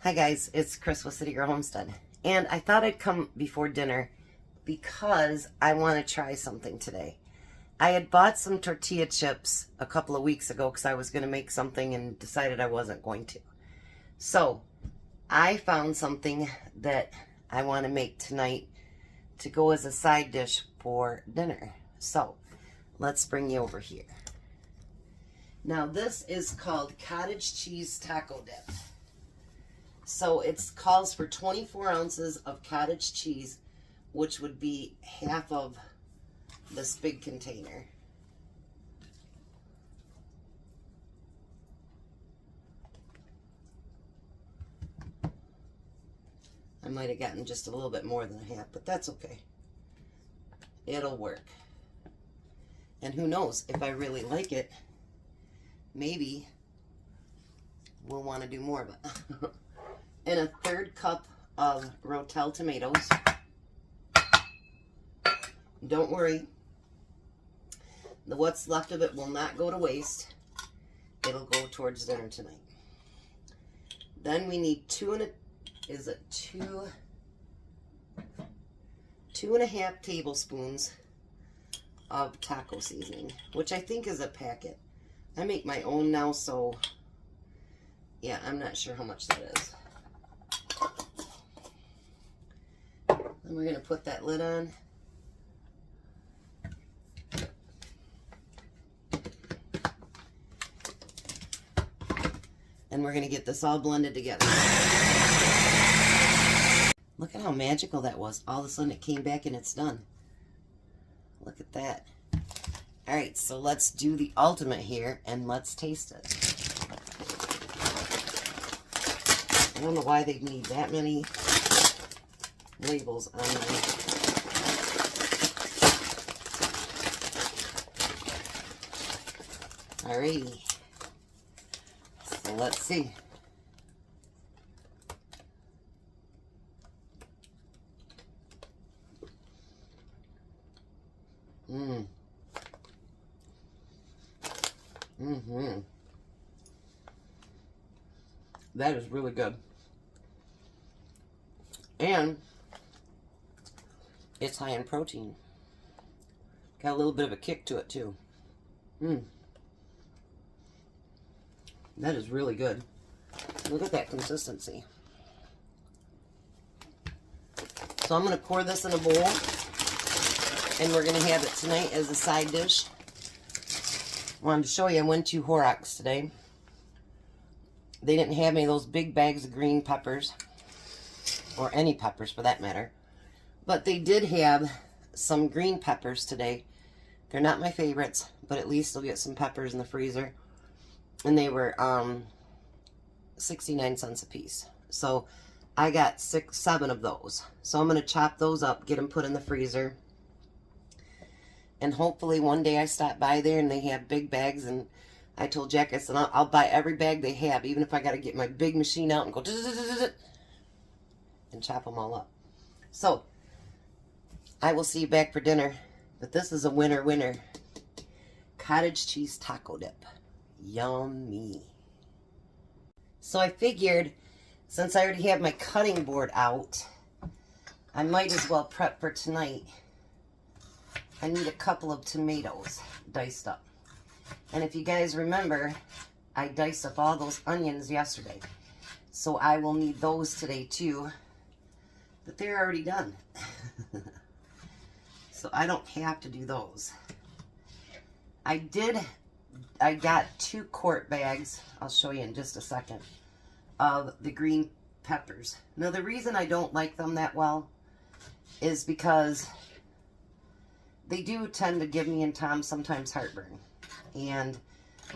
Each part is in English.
Hi guys, it's Chris with City Girl Homestead, and I thought I'd come before dinner because I want to try something today. I had bought some tortilla chips a couple of weeks ago because I was going to make something and decided I wasn't going to. So I found something that I want to make tonight to go as a side dish for dinner. So let's bring you over here. Now this is called cottage cheese taco dip. So it calls for 24 ounces of cottage cheese, which would be half of this big container. I might have gotten just a little bit more than a half, but that's okay. It'll work. And who knows, if I really like it, maybe we'll want to do more of it. And a third cup of Rotel tomatoes. Don't worry, what's left of it will not go to waste. It'll go towards dinner tonight. Then we need two and a half tablespoons of taco seasoning, which I think is a packet. I make my own now, so yeah, I'm not sure how much that is. And we're going to put that lid on. And we're going to get this all blended together. Look at how magical that was. All of a sudden it came back and it's done. Look at that. Alright, so let's do the ultimate here and let's taste it. I don't know why they need that many labels on there. Alrighty. So let's see. That is really good. And it's high in protein. Got a little bit of a kick to it too. That is really good. Look at that consistency. So I'm going to pour this in a bowl, and we're going to have it tonight as a side dish. I wanted to show you, I went to Horrocks today. They didn't have any of those big bags of green peppers, or any peppers for that matter. But they did have some green peppers today. They're not my favorites, but at least they'll get some peppers in the freezer. And they were 69 cents a piece. So I got 7 of those. So I'm going to chop those up, get them put in the freezer. And hopefully one day I stop by there and they have big bags. And I told Jack, I said, I'll buy every bag they have, even if I got to get my big machine out and go and chop them all up. So I will see you back for dinner. But this is a winner. Cottage cheese taco dip. Yummy. So I figured, since I already have my cutting board out, I might as well prep for tonight. I need a couple of tomatoes diced up. And if you guys remember, I diced up all those onions yesterday. So I will need those today too. But they're already done. So I don't have to do those. I got 2 quart bags, I'll show you in just a second, of the green peppers. Now the reason I don't like them that well is because they do tend to give me and Tom sometimes heartburn. And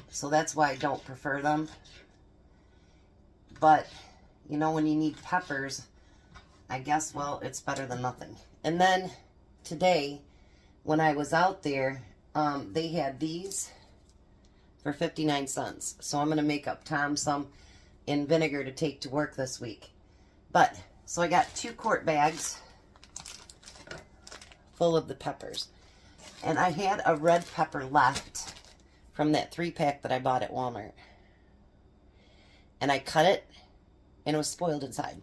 so that's why I don't prefer them. But, you know, when you need peppers, I guess, well, it's better than nothing. And then today, when I was out there, they had these for 59 cents. So I'm going to make up Tom some in vinegar to take to work this week. But, so I got 2 quart bags full of the peppers. And I had a red pepper left from that 3-pack that I bought at Walmart. And I cut it and it was spoiled inside.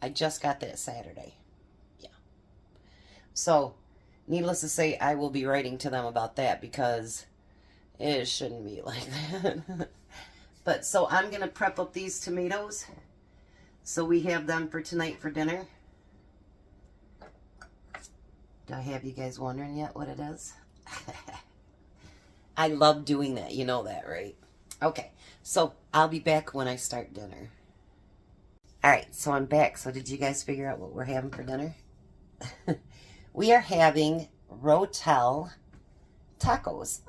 I just got that Saturday. Yeah. So, needless to say, I will be writing to them about that because it shouldn't be like that. But, so I'm going to prep up these tomatoes so we have them for tonight for dinner. Do I have you guys wondering yet what it is? I love doing that. You know that, right? Okay, so I'll be back when I start dinner. Alright, so I'm back. So did you guys figure out what we're having for dinner? We are having Rotel tacos.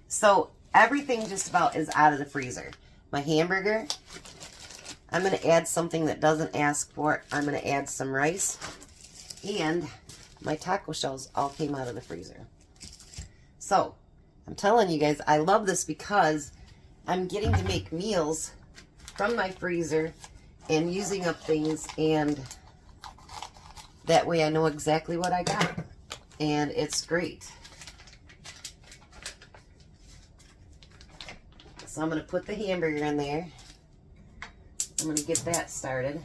So everything just about is out of the freezer. My hamburger, I'm going to add something that doesn't ask for it. I'm going to add some rice. And my taco shells all came out of the freezer. So, I'm telling you guys, I love this because I'm getting to make meals from my freezer and using up things, and that way I know exactly what I got. And it's great. So I'm going to put the hamburger in there. I'm going to get that started.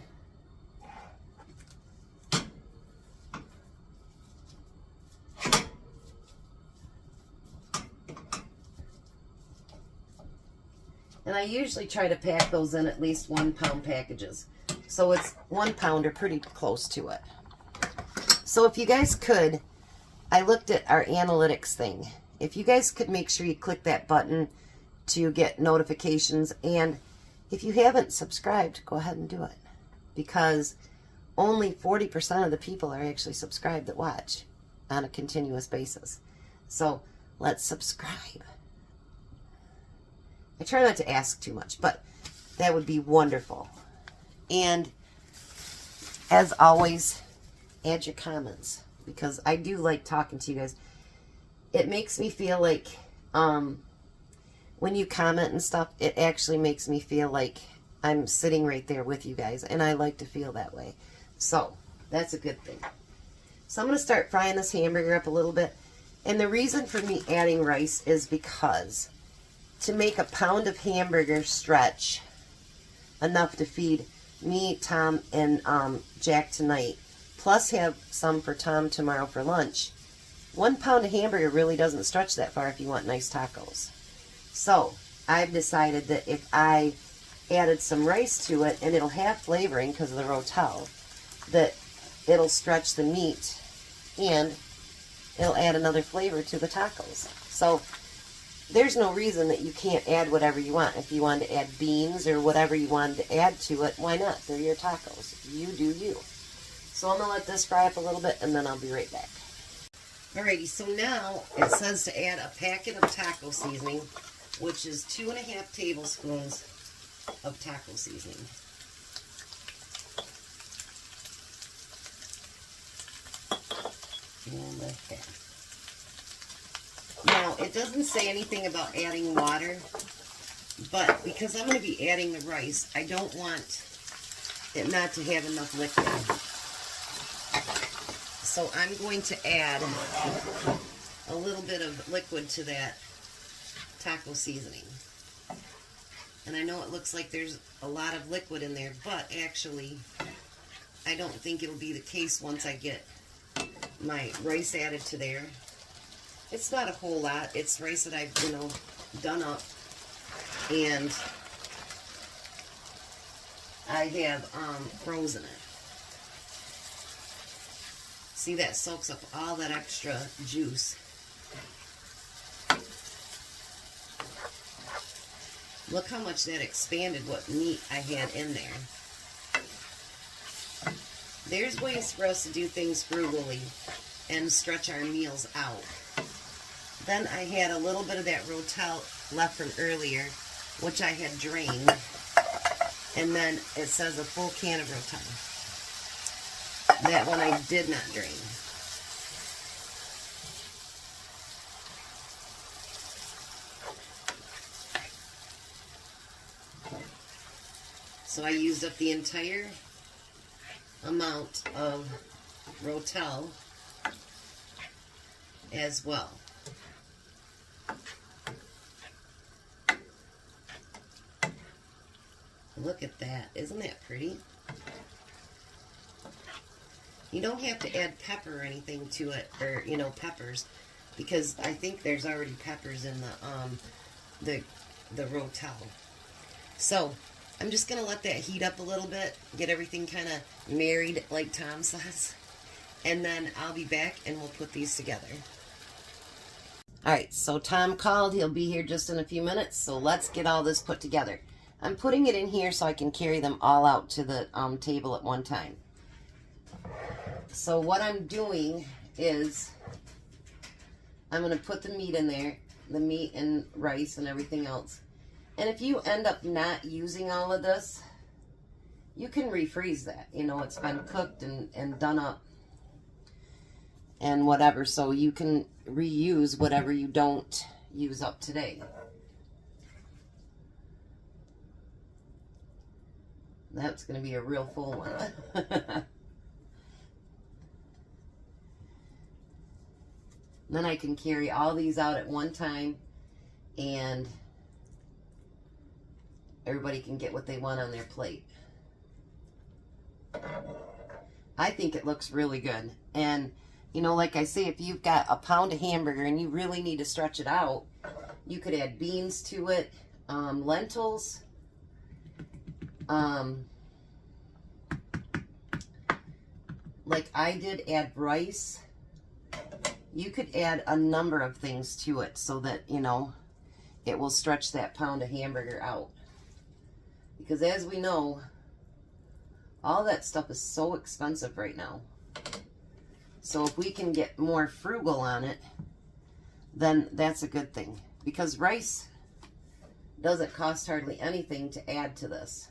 And I usually try to pack those in at least 1 pound packages. So it's 1 pound or pretty close to it. So if you guys could, I looked at our analytics thing. If you guys could make sure you click that button to get notifications. And if you haven't subscribed, go ahead and do it. Because only 40% of the people are actually subscribed that watch on a continuous basis. So let's subscribe. I try not to ask too much, but that would be wonderful. And as always, add your comments, because I do like talking to you guys. It makes me feel like when you comment and stuff, it actually makes me feel like I'm sitting right there with you guys, and I like to feel that way. So that's a good thing. So I'm going to start frying this hamburger up a little bit. And the reason for me adding rice is because to make a pound of hamburger stretch enough to feed me, Tom, and Jack tonight, plus have some for Tom tomorrow for lunch, 1 pound of hamburger really doesn't stretch that far if you want nice tacos. So I've decided that if I added some rice to it, and it'll have flavoring because of the Rotel, that it'll stretch the meat and it'll add another flavor to the tacos. So there's no reason that you can't add whatever you want. If you want to add beans or whatever you wanted to add to it, why not? They're your tacos. You do you. So I'm going to let this fry up a little bit, and then I'll be right back. Alrighty, so now it says to add a packet of taco seasoning, which is 2.5 tablespoons of taco seasoning. And like that. Now, it doesn't say anything about adding water, but because I'm going to be adding the rice, I don't want it not to have enough liquid. So I'm going to add a little bit of liquid to that taco seasoning. And I know it looks like there's a lot of liquid in there, but actually, I don't think it'll be the case once I get my rice added to there. It's not a whole lot. It's rice that I've, done up. And I have frozen it. See, that soaks up all that extra juice. Look how much that expanded what meat I had in there. There's ways for us to do things frugally and stretch our meals out. Then I had a little bit of that Rotel left from earlier, which I had drained. And then it says a full can of Rotel. That one I did not drain. So I used up the entire amount of Rotel as well. Look at that. Isn't that pretty? You don't have to add pepper or anything to it, or, you know, peppers, because I think there's already peppers in the Rotel. So, I'm just going to let that heat up a little bit, get everything kind of married like Tom says, and then I'll be back and we'll put these together. Alright, so Tom called. He'll be here just in a few minutes, so let's get all this put together. I'm putting it in here so I can carry them all out to the table at one time. So what I'm doing is I'm going to put the meat in there, the meat and rice and everything else. And if you end up not using all of this, you can refreeze that. You know, it's been cooked and done up and whatever, so you can reuse whatever you don't use up today. That's going to be a real full one. Then I can carry all these out at one time and everybody can get what they want on their plate. I think it looks really good. And, you know, like I say, if you've got a pound of hamburger and you really need to stretch it out, you could add beans to it, lentils, like I did, add rice. You could add a number of things to it so that, you know, it will stretch that pound of hamburger out. Because as we know, all that stuff is so expensive right now. So if we can get more frugal on it, then that's a good thing. Because rice doesn't cost hardly anything to add to this.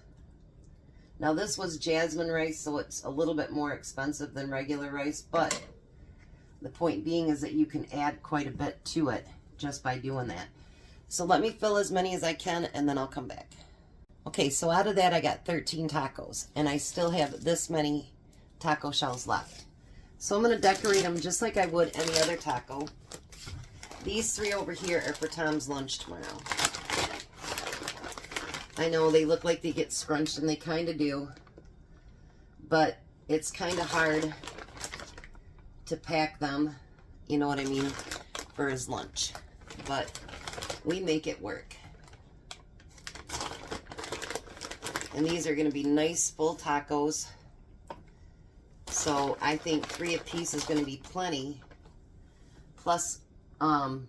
Now this was jasmine rice, so it's a little bit more expensive than regular rice, but the point being is that you can add quite a bit to it just by doing that. So let me fill as many as I can and then I'll come back. Okay, so out of that I got 13 tacos and I still have this many taco shells left. So I'm going to decorate them just like I would any other taco. These three over here are for Tom's lunch tomorrow. I know they look like they get scrunched, and they kind of do, but it's kind of hard to pack them, you know what I mean, for his lunch. But we make it work. And these are going to be nice full tacos. So I think 3 apiece is going to be plenty. Plus, we've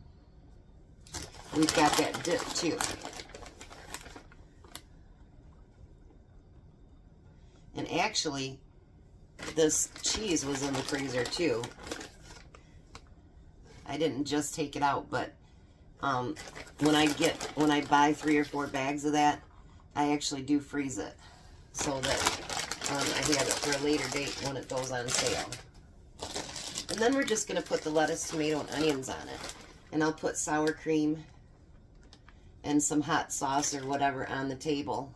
got that dip too. And actually, this cheese was in the freezer too. I didn't just take it out, but when I buy 3 or 4 bags of that, I actually do freeze it so that I have it for a later date when it goes on sale. And then we're just going to put the lettuce, tomato, and onions on it. And I'll put sour cream and some hot sauce or whatever on the table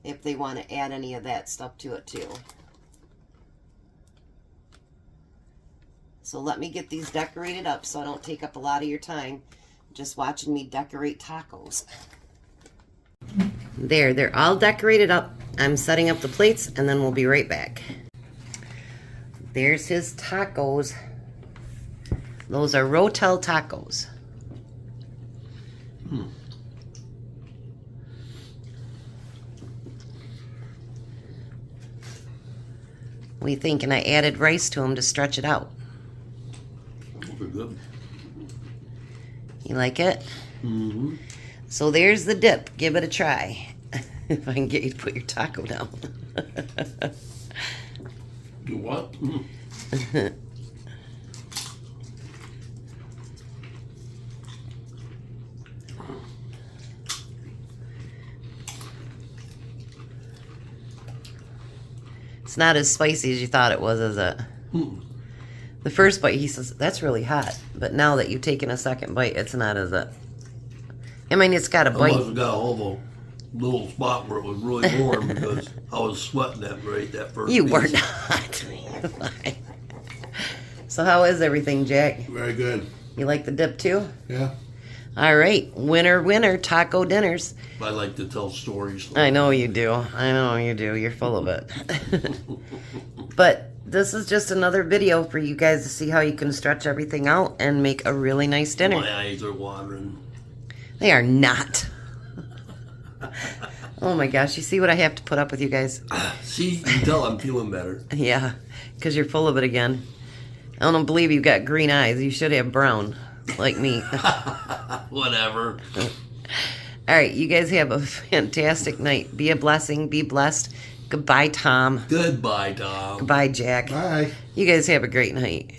if they want to add any of that stuff to it too. So let me get these decorated up so I don't take up a lot of your time just watching me decorate tacos. There, they're all decorated up. I'm setting up the plates and then we'll be right back. There's his tacos. Those are Rotel tacos. What do you think? And I added rice to them to stretch it out. Pretty good. You like it? Mm-hmm. So there's the dip. Give it a try. If I can get you to put your taco down. Do what? It's not as spicy as you thought it was, is it? The first bite, he says, that's really hot. But now that you've taken a second bite, it's not, is it? I mean, it's got a bite. I must have got a hold of a little spot where it was really warm because I was sweating that first You piece. were not. So how is everything, Jack? Very good. You like the dip too? Yeah. All right, winner, winner, taco dinners. I like to tell stories. I know you do. I know you do. You're full of it. But this is just another video for you guys to see how you can stretch everything out and make a really nice dinner. My eyes are watering. They are not. Oh my gosh, you see what I have to put up with you guys? See, you can tell I'm feeling better. Yeah, because you're full of it again. I don't believe you've got green eyes. You should have brown, like me. Whatever. All right, you guys have a fantastic night. Be a blessing. Be blessed. Goodbye, Tom. Goodbye, Tom. Goodbye, Jack. Bye. You guys have a great night.